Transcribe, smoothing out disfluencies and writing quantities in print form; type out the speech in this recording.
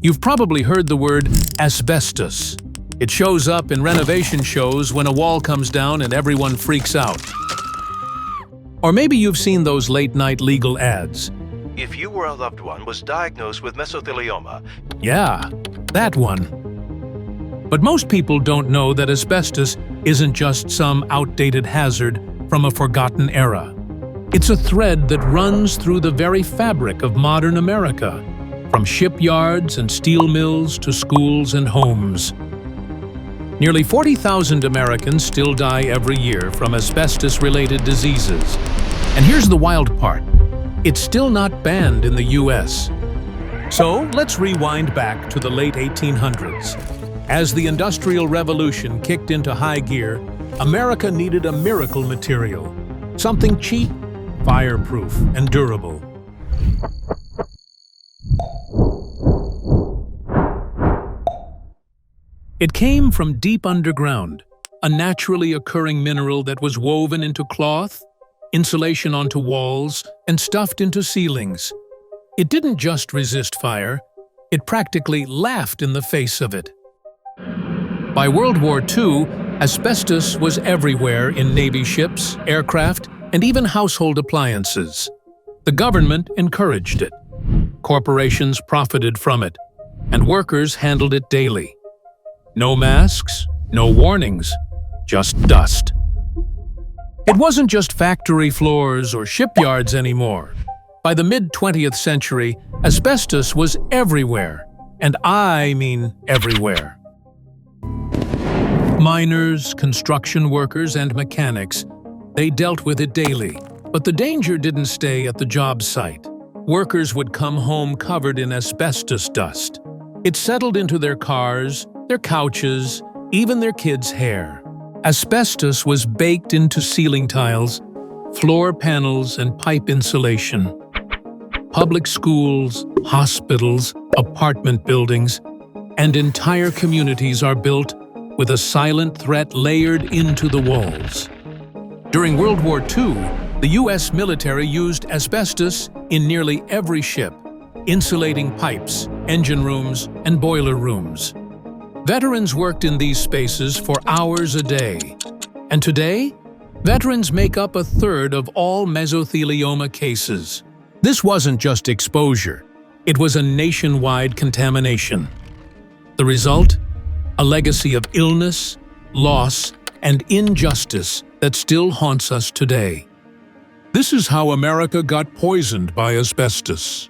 You've probably heard the word asbestos. It shows up in renovation shows when a wall comes down and everyone freaks out. Or maybe you've seen those late-night legal ads. If you or a loved one was diagnosed with mesothelioma, Yeah, that one. But most people don't know that asbestos isn't just some outdated hazard from a forgotten era. It's a thread that runs through the very fabric of modern America, from shipyards and steel mills to schools and homes. Nearly 40,000 Americans still die every year from asbestos-related diseases. And here's the wild part. It's still not banned in the US. So let's rewind back to the late 1800s. As the Industrial Revolution kicked into high gear, America needed a miracle material, something cheap, fireproof, and durable. It came from deep underground, a naturally occurring mineral that was woven into cloth, insulation onto walls, and stuffed into ceilings. It didn't just resist fire, it practically laughed in the face of it. By World War II, asbestos was everywhere in Navy ships, aircraft, and even household appliances. The government encouraged it. Corporations profited from it, and workers handled it daily. No masks, no warnings, just dust. It wasn't just factory floors or shipyards anymore. By the mid-20th century, asbestos was everywhere, and I mean everywhere. Miners, construction workers, and mechanics, they dealt with it daily. But the danger didn't stay at the job site. Workers would come home covered in asbestos dust. It settled into their cars, their couches, even their kids' hair. Asbestos was baked into ceiling tiles, floor panels, and pipe insulation. Public schools, hospitals, apartment buildings, and entire communities are built with a silent threat layered into the walls. During World War II, the US military used asbestos in nearly every ship, insulating pipes, engine rooms, and boiler rooms. Veterans worked in these spaces for hours a day. And today, veterans make up a third of all mesothelioma cases. This wasn't just exposure, it was a nationwide contamination. The result? A legacy of illness, loss, and injustice that still haunts us today. This is how America got poisoned by asbestos.